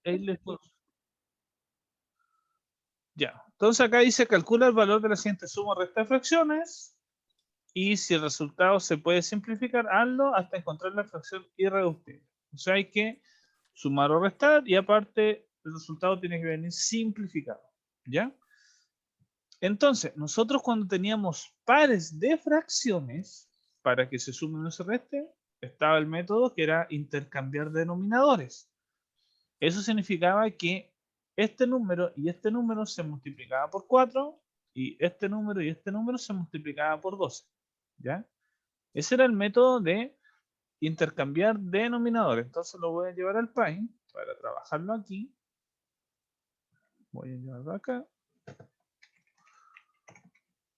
ahí les puedo- Ya. Entonces acá dice calcula el valor de la siguiente suma o resta de fracciones. Y si el resultado se puede simplificar, hazlo hasta encontrar la fracción irreductible. O sea, hay que sumar o restar y aparte el resultado tiene que venir simplificado. ¿Ya? Entonces, nosotros cuando teníamos pares de fracciones, para que se sumen o se resten, estaba el método que era intercambiar denominadores. Eso significaba que este número y este número se multiplicaba por 4 y este número y este número se multiplicaba por 12. ¿Ya? Ese era el método de intercambiar denominadores. Entonces lo voy a llevar al Paint para trabajarlo aquí. Voy a llevarlo acá.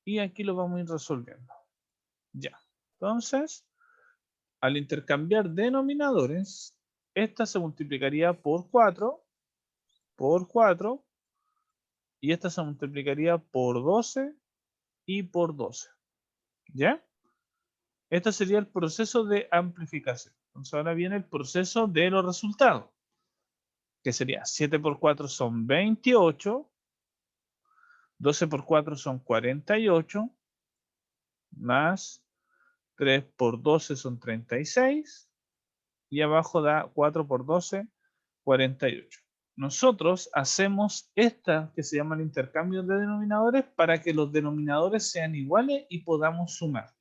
Y aquí lo vamos a ir resolviendo. Ya. Entonces, al intercambiar denominadores, esta se multiplicaría por 4, y esta se multiplicaría por 12 y por 12. ¿Ya? Este sería el proceso de amplificación. Entonces ahora viene el proceso de los resultados, que sería 7 por 4 son 28, 12 por 4 son 48, más 3 por 12 son 36, y abajo da 4 por 12, 48. Nosotros hacemos esta que se llama el intercambio de denominadores para que los denominadores sean iguales y podamos sumar.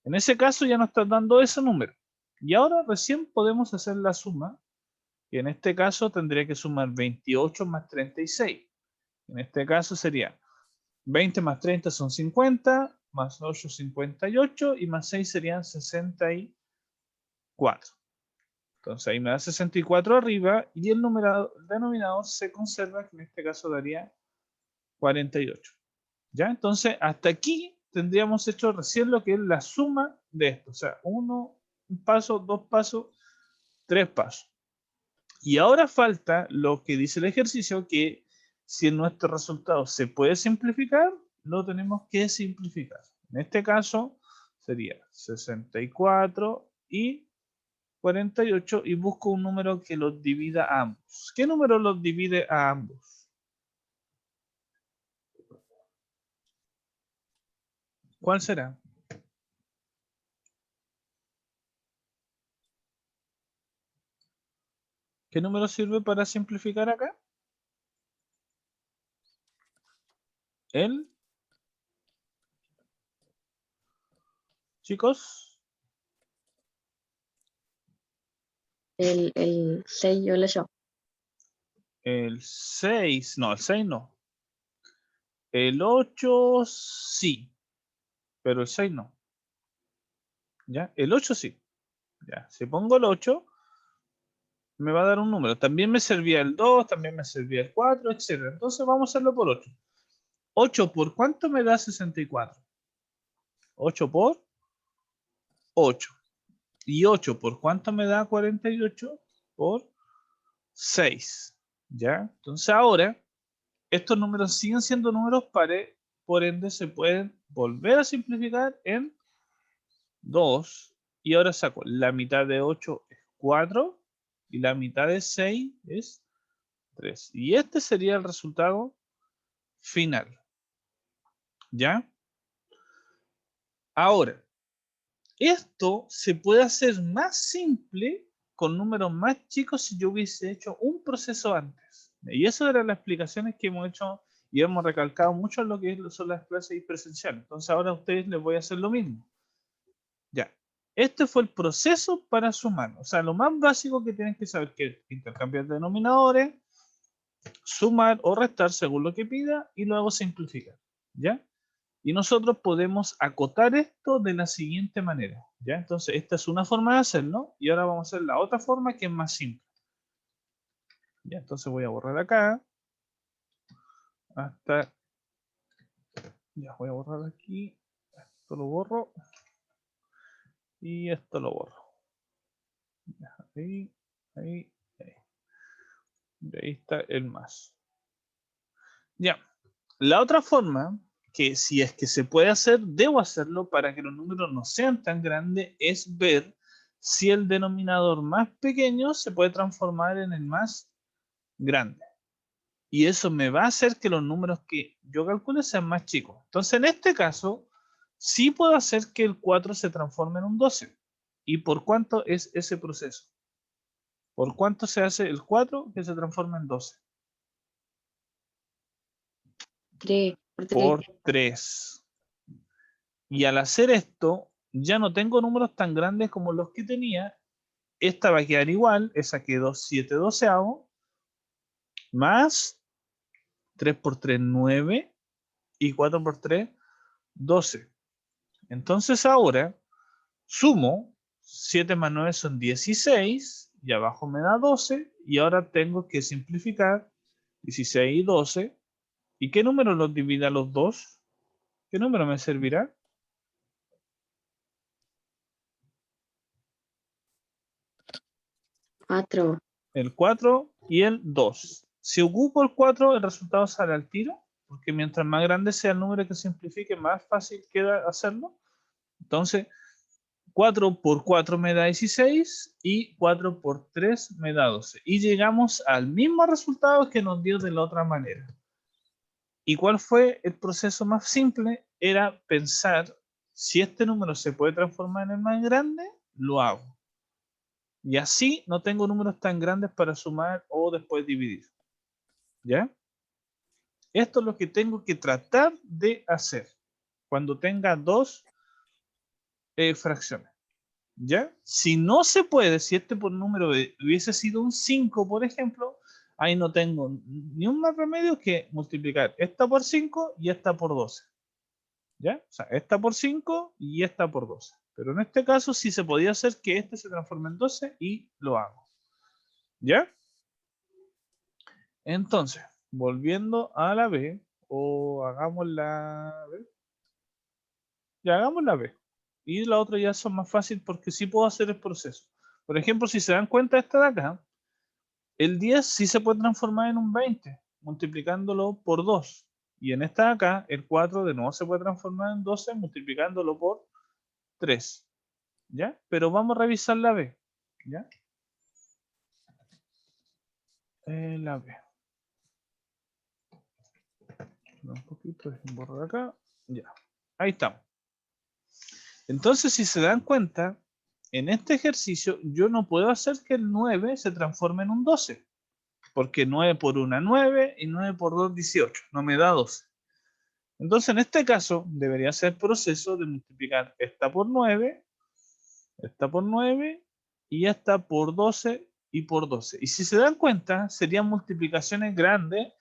En ese caso ya nos está dando ese número. Y ahora recién podemos hacer la suma, y en este caso tendría que sumar 28 más 36. En este caso sería 20 más 30 son 50, más 8, 58, y más 6 serían 64. Entonces ahí me da 64 arriba, y el denominador se conserva, que en este caso daría 48. ¿Ya? Entonces hasta aquí tendríamos hecho recién lo que es la suma de esto. O sea, un paso, 2 pasos, 3 pasos. Y ahora falta lo que dice el ejercicio, que si nuestro resultado se puede simplificar, lo tenemos que simplificar. En este caso sería 64 y 48, y busco un número que los divida a ambos. ¿Qué número los divide a ambos? ¿Cuál será? ¿Qué número sirve para simplificar acá? El, chicos, El 6 yo le yo. el 6, no, el 6 no. El 8 sí, pero el 6 no. ¿Ya? El 8 sí. Ya. Si pongo el 8, me va a dar un número. También me servía el 2, también me servía el 4, etc. Entonces vamos a hacerlo por 8. 8 por ¿cuánto me da 64? 8 por 8. Y 8 por ¿cuánto me da 48? Por 6. ¿Ya? Entonces ahora, estos números siguen siendo números pares, por ende se pueden volver a simplificar en 2. Y ahora saco la mitad de 8 es 4 y la mitad de 6 es 3. Y este sería el resultado final. ¿Ya? Ahora, esto se puede hacer más simple con números más chicos si yo hubiese hecho un proceso antes. Y eso eran las explicaciones que hemos hecho y hemos recalcado mucho en lo que son las clases presenciales. Entonces ahora a ustedes les voy a hacer lo mismo. Ya. Este fue el proceso para sumar. O sea, lo más básico que tienen que saber que es intercambiar denominadores, sumar o restar según lo que pida y luego simplificar. ¿Ya? Y nosotros podemos acotar esto de la siguiente manera. ¿Ya? Entonces, esta es una forma de hacerlo y ahora vamos a hacer la otra forma que es más simple. ¿Ya? Entonces voy a borrar acá. Hasta... Ya, voy a borrar aquí. Esto lo borro. Y esto lo borro. Ya, ahí, ahí, ahí. Y ahí está el más. Ya. La otra forma, que si es que se puede hacer, debo hacerlo para que los números no sean tan grandes, es ver si el denominador más pequeño se puede transformar en el más grande. Y eso me va a hacer que los números que yo calcule sean más chicos. Entonces, en este caso, sí puedo hacer que el 4 se transforme en un 12. ¿Y por cuánto es ese proceso? ¿Por cuánto se hace el 4 que se transforma en 12? 3. Por 3. Y al hacer esto, ya no tengo números tan grandes como los que tenía. Esta va a quedar igual, esa quedó 7 doceavos, más 3 por 3, 9, y 4 por 3, 12. Entonces ahora sumo, 7 más 9 son 16, y abajo me da 12, y ahora tengo que simplificar 16 y 12. ¿Y qué número los divide a los dos? ¿Qué número me servirá? 4. El 4 y el 2. Si ocupo el 4, el resultado sale al tiro, porque mientras más grande sea el número que simplifique, más fácil queda hacerlo. Entonces, 4 por 4 me da 16 y 4 por 3 me da 12. Y llegamos al mismo resultado que nos dio de la otra manera. ¿Y cuál fue el proceso más simple? Era pensar, si este número se puede transformar en el más grande, lo hago. Y así no tengo números tan grandes para sumar o después dividir. ¿Ya? Esto es lo que tengo que tratar de hacer cuando tenga dos fracciones. ¿Ya? Si no se puede, si este por número hubiese sido un 5, por ejemplo, ahí no tengo ni un más remedio que multiplicar esta por 5 y esta por 12. ¿Ya? O sea, esta por 5 y esta por 12. Pero en este caso sí se podía hacer que este se transforme en 12 y lo hago. ¿Ya? Entonces, volviendo a la B, o hagamos la B. Ya hagamos la B. Y la otra ya son más fácil porque sí puedo hacer el proceso. Por ejemplo, si se dan cuenta esta de acá, el 10 sí se puede transformar en un 20, multiplicándolo por 2. Y en esta de acá, el 4 de nuevo se puede transformar en 12, multiplicándolo por 3. ¿Ya? Pero vamos a revisar la B. ¿Ya? La B. Un poquito, borrar acá. Ya. Ahí estamos. Entonces, si se dan cuenta, en este ejercicio yo no puedo hacer que el 9 se transforme en un 12. Porque 9 por 1, 9 y 9 por 2, 18. No me da 12. Entonces, en este caso, debería ser el proceso de multiplicar esta por 9 y esta por 12 y por 12. Y si se dan cuenta, serían multiplicaciones grandes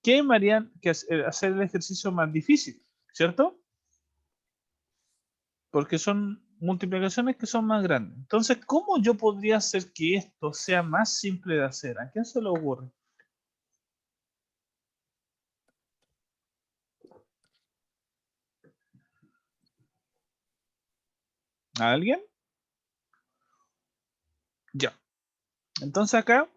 que me harían que hacer el ejercicio más difícil, ¿cierto? Porque son multiplicaciones que son más grandes. Entonces, ¿cómo yo podría hacer que esto sea más simple de hacer? ¿A quién se le ocurre? ¿A alguien? Ya. Entonces acá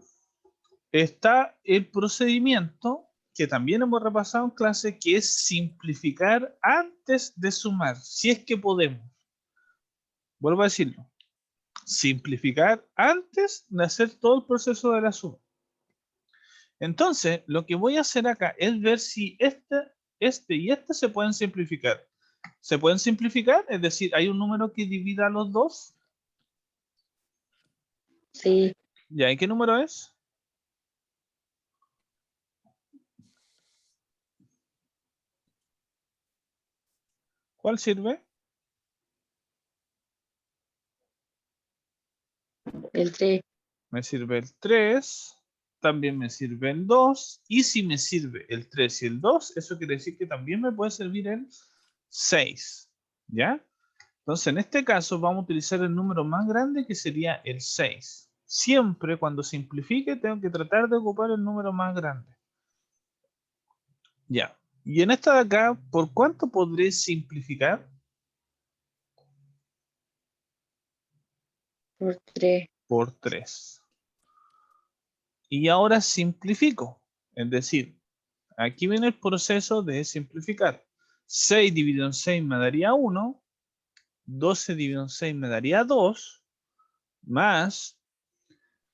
está el procedimiento que también hemos repasado en clase, que es simplificar antes de sumar, si es que podemos. Vuelvo a decirlo. Simplificar antes de hacer todo el proceso de la suma. Entonces, lo que voy a hacer acá es ver si este y este se pueden simplificar. ¿Se pueden simplificar? Es decir, ¿hay un número que divida a los dos? Sí. ¿Ya? ¿Y qué número es? ¿Cuál sirve? El 3. Me sirve el 3, también me sirve el 2, y si me sirve el 3 y el 2, eso quiere decir que también me puede servir el 6, ¿ya? Entonces, en este caso vamos a utilizar el número más grande, que sería el 6. Siempre cuando simplifique tengo que tratar de ocupar el número más grande. Ya. Y en esta de acá, ¿por cuánto podré simplificar? Por 3. Por 3. Y ahora simplifico. Es decir, aquí viene el proceso de simplificar. 6 dividido en 6 me daría 1. 12 dividido en 6 me daría 2. Más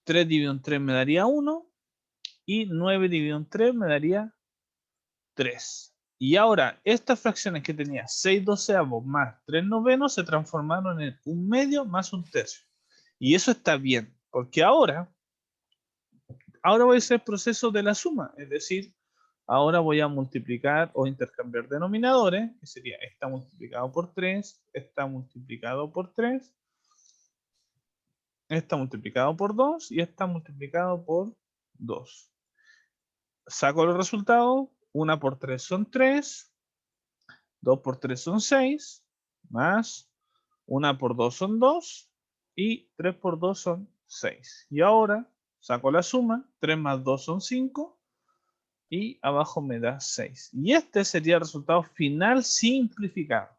3 dividido en 3 me daría 1. Y 9 dividido en 3 me daría 3. Y ahora, estas fracciones que tenía 6 doceavos más 3 novenos se transformaron en 1/2 más 1/3. Y eso está bien, porque ahora voy a hacer el proceso de la suma, es decir, ahora voy a multiplicar o intercambiar denominadores, que sería esta multiplicado por 3, esta multiplicado por 3, esta multiplicado por 2 y esta multiplicado por 2. Saco los resultados, 1 por 3 son 3, 2 por 3 son 6, más 1 por 2 son 2 y 3 por 2 son 6. Y ahora saco la suma, 3 más 2 son 5 y abajo me da 6. Y este sería el resultado final simplificado.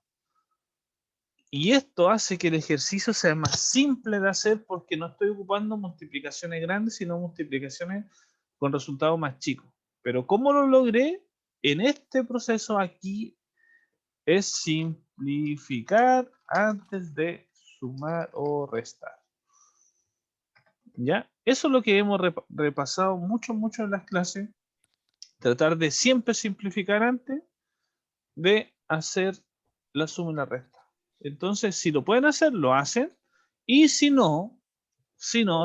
Y esto hace que el ejercicio sea más simple de hacer porque no estoy ocupando multiplicaciones grandes, sino multiplicaciones con resultados más chicos. Pero ¿cómo lo logré? En este proceso aquí es simplificar antes de sumar o restar. ¿Ya? Eso es lo que hemos repasado mucho en las clases. Tratar de siempre simplificar antes de hacer la suma y la resta. Entonces, si lo pueden hacer, lo hacen. Y si no,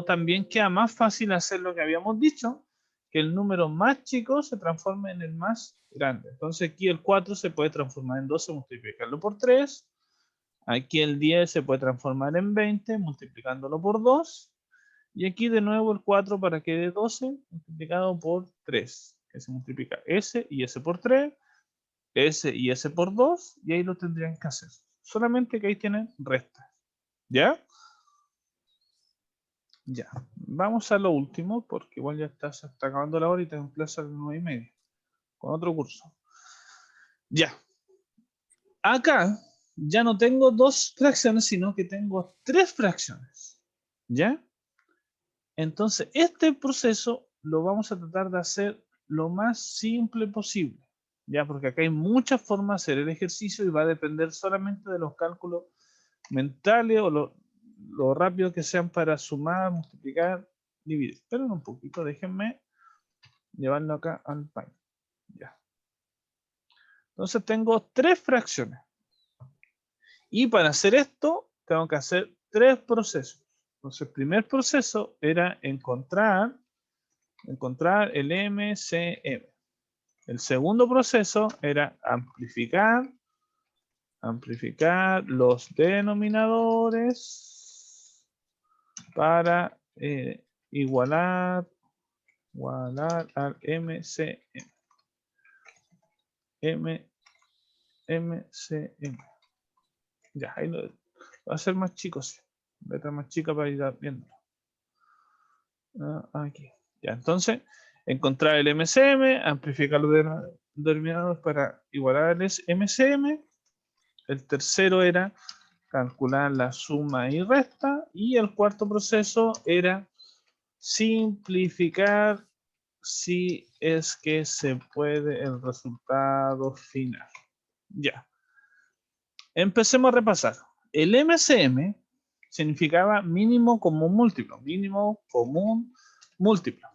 también queda más fácil hacer lo que habíamos dicho, que el número más chico se transforme en el más grande. Entonces aquí el 4 se puede transformar en 12 multiplicarlo por 3. Aquí el 10 se puede transformar en 20 multiplicándolo por 2. Y aquí de nuevo el 4 para que dé 12 multiplicado por 3. Que se multiplica S y S por 3. S y S por 2. Y ahí lo tendrían que hacer. Solamente que ahí tienen restas. ¿Ya? Ya, vamos a lo último, porque igual se está acabando la hora y tengo clase a las 9:30, con otro curso. Ya, acá ya no tengo 2 fracciones, sino que tengo 3 fracciones. ¿Ya? Entonces, este proceso lo vamos a tratar de hacer lo más simple posible. ¿Ya? Porque acá hay muchas formas de hacer el ejercicio y va a depender solamente de los cálculos mentales o lo rápido que sean para sumar, multiplicar, dividir. Esperen un poquito, déjenme llevarlo acá al Python. Ya. Entonces tengo 3 fracciones. Y para hacer esto, tengo que hacer 3 procesos. Entonces, el primer proceso era encontrar el MCM. El segundo proceso era amplificar los denominadores para igualar al MCM. MCM. Ya, ahí lo va a ser más chico, sí. Letra más chica para ir viendo. Aquí. Ya, entonces, encontrar el MCM, amplificar los denominadores para igualar al MCM. El tercero era calcular la suma y resta. Y el cuarto proceso era simplificar si es que se puede el resultado final. Ya. Empecemos a repasar. El MCM significaba mínimo común múltiplo. Mínimo común múltiplo.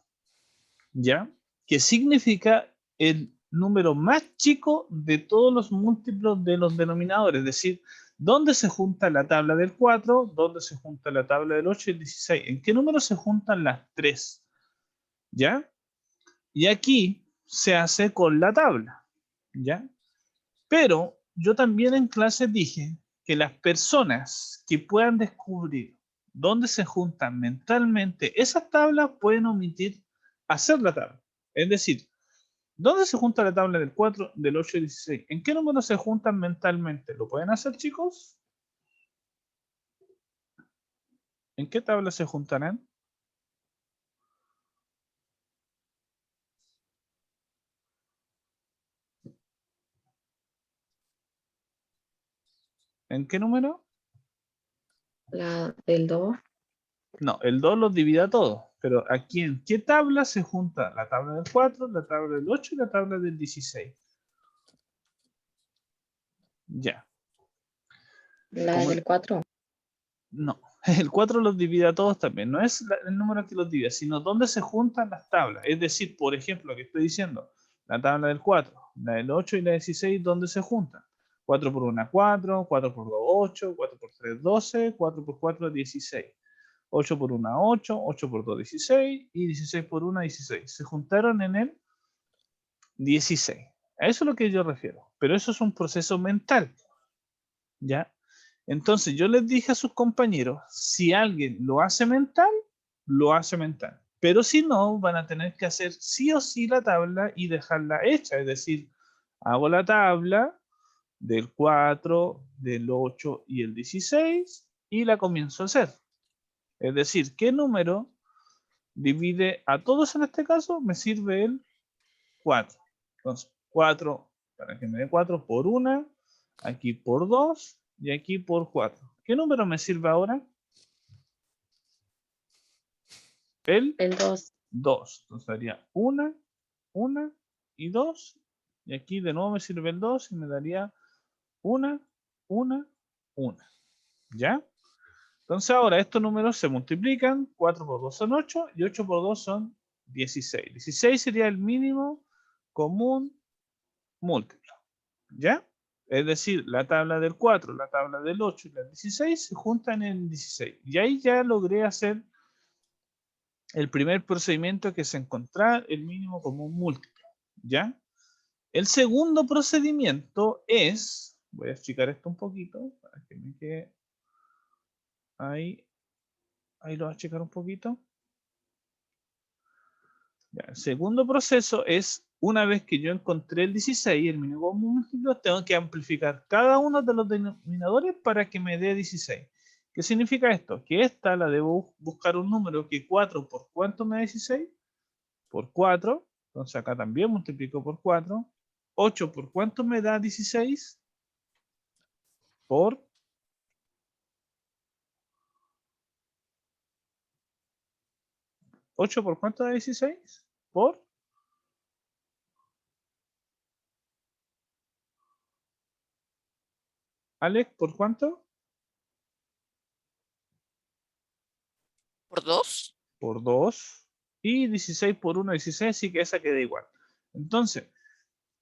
¿Ya? Que significa el número más chico de todos los múltiplos de los denominadores. Es decir, ¿dónde se junta la tabla del 4? ¿Dónde se junta la tabla del 8 y el 16? ¿En qué número se juntan las 3? ¿Ya? Y aquí se hace con la tabla. ¿Ya? Pero yo también en clase dije que las personas que puedan descubrir dónde se juntan mentalmente esas tablas pueden omitir hacer la tabla. Es decir, ¿dónde se junta la tabla del 4, del 8 y 16? ¿En qué número se juntan mentalmente? ¿Lo pueden hacer, chicos? ¿En qué tabla se juntarán? ¿En qué número? La del 2. No, el 2 los divide a todos. Pero aquí, ¿en qué tabla se junta la tabla del 4, la tabla del 8 y la tabla del 16? Ya. La Como, del 4. no, El 4 los divide a todos también. No es el número que los divide, sino dónde se juntan las tablas. Es decir, por ejemplo, que estoy diciendo, la tabla del 4, la del 8 y la 16, ¿dónde se juntan? 4 por 1, 4, 4 por 2, 8, 4 por 3, 12, 4 por 4, 16. 8 por 1, 8, 8 por 2, 16 y 16 por 1, 16. Se juntaron en el 16. A eso es lo que yo refiero. Pero eso es un proceso mental. ¿Ya? Entonces yo les dije a sus compañeros, si alguien lo hace mental, lo hace mental. Pero si no, van a tener que hacer sí o sí la tabla y dejarla hecha. Es decir, hago la tabla del 4, del 8 y el 16 y la comienzo a hacer. Es decir, ¿qué número divide a todos en este caso? Me sirve el 4. Entonces, 4, para que me dé 4 por 1, aquí por 2 y aquí por 4. ¿Qué número me sirve ahora? El El 2. 2. Entonces daría 1, 1 y 2. Y aquí de nuevo me sirve el 2 y me daría 1, 1, 1. ¿Ya? Entonces ahora estos números se multiplican. 4 por 2 son 8 y 8 por 2 son 16. 16 sería el mínimo común múltiplo. ¿Ya? Es decir, la tabla del 4, la tabla del 8 y la 16 se juntan en 16. Y ahí ya logré hacer el primer procedimiento, que es encontrar el mínimo común múltiplo. ¿Ya? El segundo procedimiento es, voy a explicar esto un poquito para que me quede ahí. Ahí lo voy a checar un poquito. Ya, el segundo proceso es, una vez que yo encontré el 16, el mínimo común múltiplo, tengo que amplificar cada uno de los denominadores para que me dé 16. ¿Qué significa esto? Que esta la debo buscar un número que 4 por cuánto me da 16? Por 4. Entonces acá también multiplico por 4. 8 por cuánto me da 16? Por 8 por cuánto da 16? Por Alex, ¿por cuánto? ¿Por 2? Por 2. Y 16 por 1, 16, así que esa queda igual. Entonces,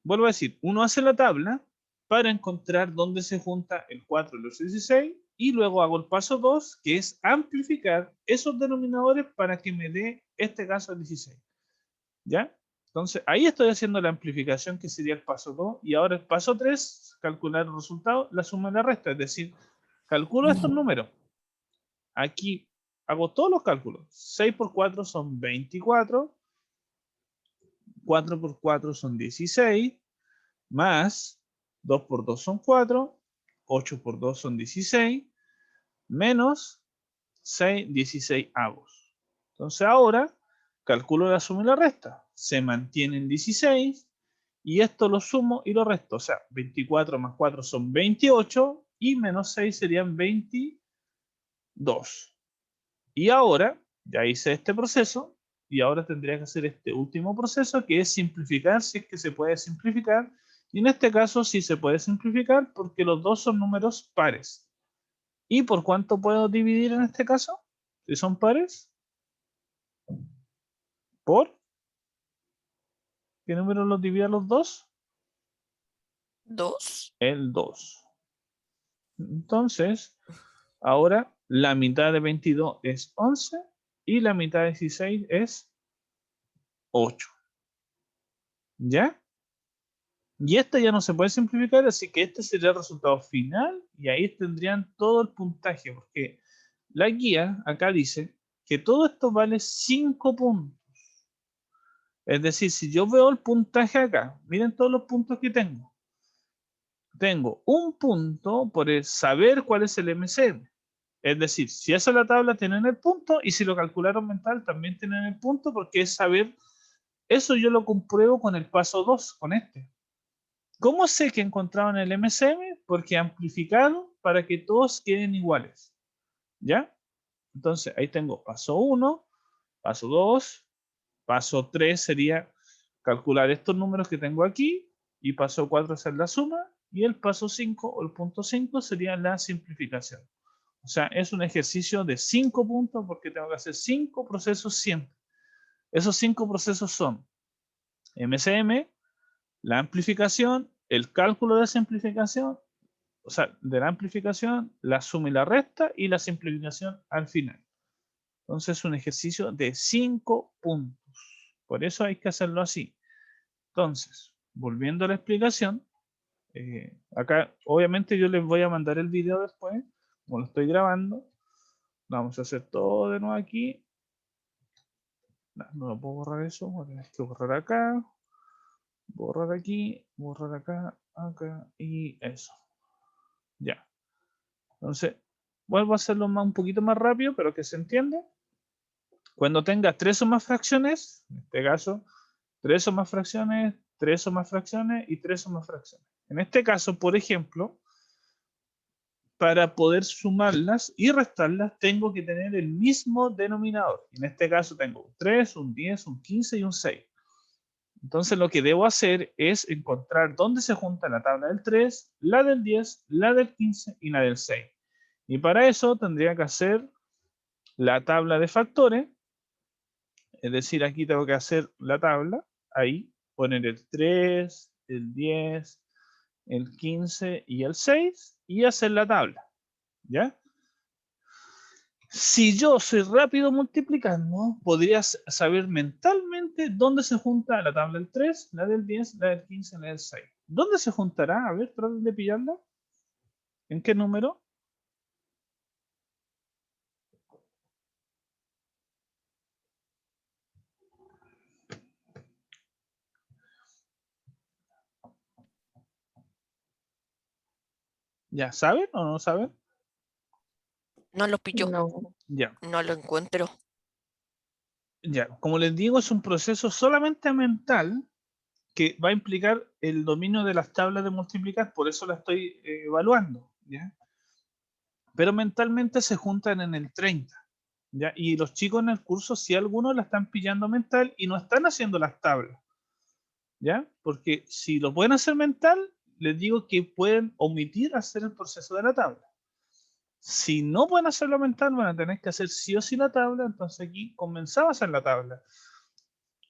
vuelvo a decir, uno hace la tabla para encontrar dónde se junta el 4 y los 16 y luego hago el paso 2, que es amplificar esos denominadores para que me dé este caso el 16. ¿Ya? Entonces, ahí estoy haciendo la amplificación, que sería el paso 2, y ahora el paso 3, calcular el resultado, la suma y la resta, es decir, calculo estos números. Aquí hago todos los cálculos. 6 por 4 son 24, 4 por 4 son 16, más 2 por 2 son 4, 8 por 2 son 16, menos 6, 16 avos. Entonces ahora calculo la suma y la resta. Se mantienen 16 y esto lo sumo y lo resto. O sea, 24 más 4 son 28 y menos 6 serían 22. Y ahora ya hice este proceso y ahora tendría que hacer este último proceso, que es simplificar, si es que se puede simplificar. Y en este caso sí se puede simplificar porque los dos son números pares. ¿Y por cuánto puedo dividir en este caso? Si son pares. ¿Por qué número los divide a los dos? 2. El 2. Entonces, ahora la mitad de 22 es 11 y la mitad de 16 es 8. ¿Ya? Y este ya no se puede simplificar, así que este sería el resultado final y ahí tendrían todo el puntaje, porque la guía acá dice que todo esto vale 5 puntos. Es decir, si yo veo el puntaje acá, miren todos los puntos que tengo. Tengo un punto por el saber cuál es el MCM. Es decir, si esa es la tabla, tienen el punto, y si lo calcularon mental, también tienen el punto, porque es saber. Eso yo lo compruebo con el paso 2, con este. ¿Cómo sé que encontraron el MCM? Porque amplificaron para que todos queden iguales. ¿Ya? Entonces, ahí tengo paso 1, paso 2, paso 3 sería calcular estos números que tengo aquí, y paso 4 hacer la suma, y el paso 5 o el punto 5 sería la simplificación. O sea, es un ejercicio de 5 puntos porque tengo que hacer 5 procesos siempre. Esos 5 procesos son MCM, la amplificación, el cálculo de esa amplificación, o sea, de la amplificación, la suma y la resta y la simplificación al final. Entonces es un ejercicio de 5 puntos. Por eso hay que hacerlo así. Entonces, volviendo a la explicación, acá obviamente yo les voy a mandar el video después, como lo estoy grabando. Vamos a hacer todo de nuevo aquí. No puedo borrar eso, voy a tener que borrar acá, borrar aquí, borrar acá, acá y eso. Ya. Entonces, vuelvo a hacerlo un poquito más rápido, pero que se entienda. Cuando tenga 3 o más fracciones, en este caso, 3 o más fracciones, 3 o más fracciones y 3 o más fracciones. En este caso, por ejemplo, para poder sumarlas y restarlas, tengo que tener el mismo denominador. En este caso tengo un 3, un 10, un 15 y un 6. Entonces lo que debo hacer es encontrar dónde se junta la tabla del 3, la del 10, la del 15 y la del 6. Y para eso tendría que hacer la tabla de factores. Es decir, aquí tengo que hacer la tabla, ahí, poner el 3, el 10, el 15 y el 6 y hacer la tabla, ¿ya? Si yo soy rápido multiplicando, podrías saber mentalmente dónde se junta la tabla del 3, la del 10, la del 15, la del 6. ¿Dónde se juntará? A ver, traten de pillarla. ¿En qué número? ¿Ya saben o no saben? No lo pilló, No. Ya. no lo encuentro. Ya, como les digo, es un proceso solamente mental que va a implicar el dominio de las tablas de multiplicar, por eso la estoy evaluando, ¿ya? Pero mentalmente se juntan en el 30, ¿ya? Y los chicos en el curso, si algunos la están pillando mental y no están haciendo las tablas, ¿ya? Porque si lo pueden hacer mental, les digo que pueden omitir hacer el proceso de la tabla. Si no pueden hacerlo mental, van a tener que hacer sí o sí la tabla, entonces aquí comenzaba a hacer la tabla.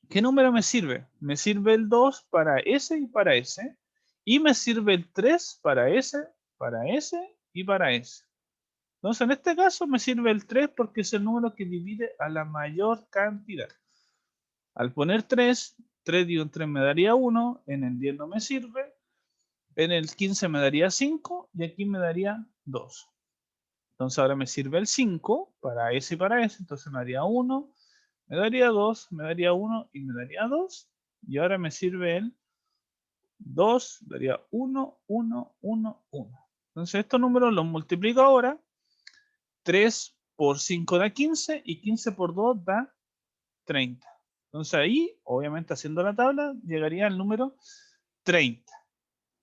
¿Qué número me sirve? Me sirve el 2 para S y para S. Y me sirve el 3 para S y para S. Entonces, en este caso me sirve el 3 porque es el número que divide a la mayor cantidad. Al poner 3, 3 dividido en 3 me daría 1, en el 10 no me sirve, en el 15 me daría 5 y aquí me daría 2. Entonces ahora me sirve el 5 para S y para S, entonces me daría 1, me daría 2, me daría 1 y me daría 2. Y ahora me sirve el 2, daría 1, 1, 1, 1. Entonces estos números los multiplico ahora. 3 por 5 da 15 y 15 por 2 da 30. Entonces ahí, obviamente haciendo la tabla, llegaría al número 30.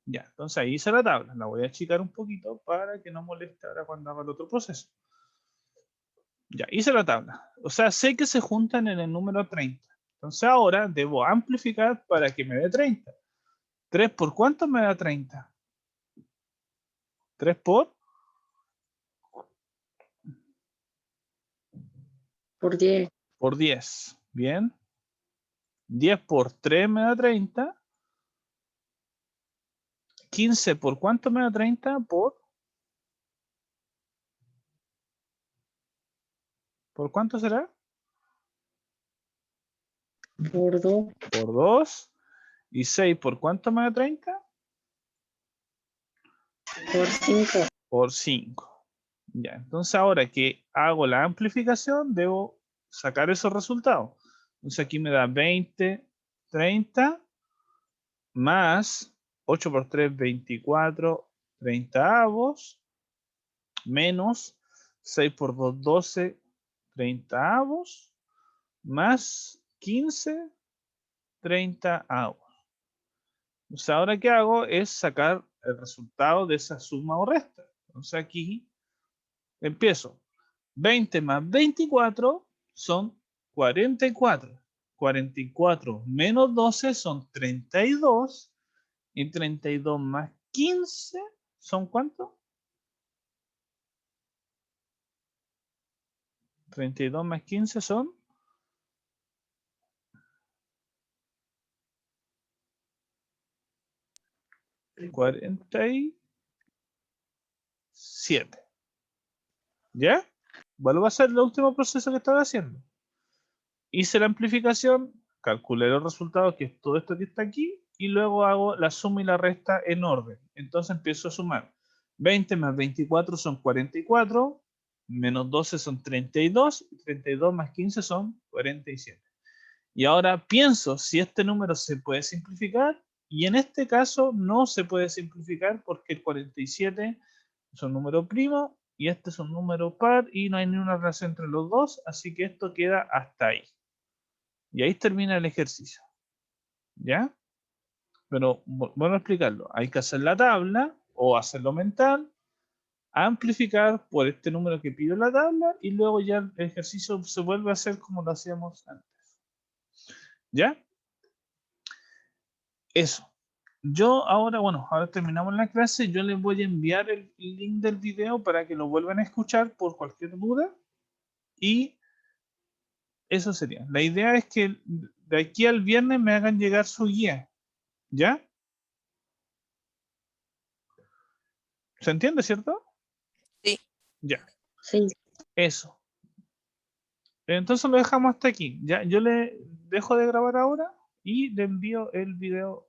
Ya, entonces ahí hice la tabla. La voy a achicar un poquito para que no moleste ahora cuando haga el otro proceso. Ya, hice la tabla. O sea, sé que se juntan en el número 30. Entonces ahora debo amplificar para que me dé 30. 3 por cuánto me da 30? 3 Por 10. por 10. Bien. 10 por 3 me da 30. 15 por cuánto me da 30? ¿Por cuánto será? Por 2. Por 2. ¿Y 6 por cuánto me da 30? Por 5. Por 5. Ya, entonces ahora que hago la amplificación, debo sacar esos resultados. Entonces aquí me da 20, 30, más 8 por 3, 24, 30avos, menos 6 por 2, 12, 30avos, más 15, 30avos. Entonces ahora que hago es sacar el resultado de esa suma o resta. Entonces aquí empiezo. 20 más 24 son 44. 44 menos 12 son 32. Y 32 más 15 son ¿cuánto? 32 más 15 son 47. ¿Ya? Vuelvo a hacer el último proceso que estaba haciendo. Hice la amplificación, calculé los resultados, que es todo esto que está aquí, y luego hago la suma y la resta en orden. Entonces empiezo a sumar. 20 más 24 son 44, menos 12 son 32, y 32 más 15 son 47. Y ahora pienso si este número se puede simplificar, y en este caso no se puede simplificar porque el 47 es un número primo y este es un número par y no hay ninguna relación entre los dos, así que esto queda hasta ahí. Y ahí termina el ejercicio. ¿Ya? Pero bueno a explicarlo. Hay que hacer la tabla o hacerlo mental, amplificar por este número que pido en la tabla y luego ya el ejercicio se vuelve a hacer como lo hacíamos antes. ¿Ya? Eso. Yo ahora, bueno, ahora terminamos la clase. Yo les voy a enviar el link del video para que lo vuelvan a escuchar por cualquier duda. Y eso sería. La idea es que de aquí al viernes me hagan llegar su guía. ¿Ya? ¿Se entiende, cierto? Sí. Ya. Sí. Eso. Entonces lo dejamos hasta aquí. Ya, yo le dejo de grabar ahora y le envío el video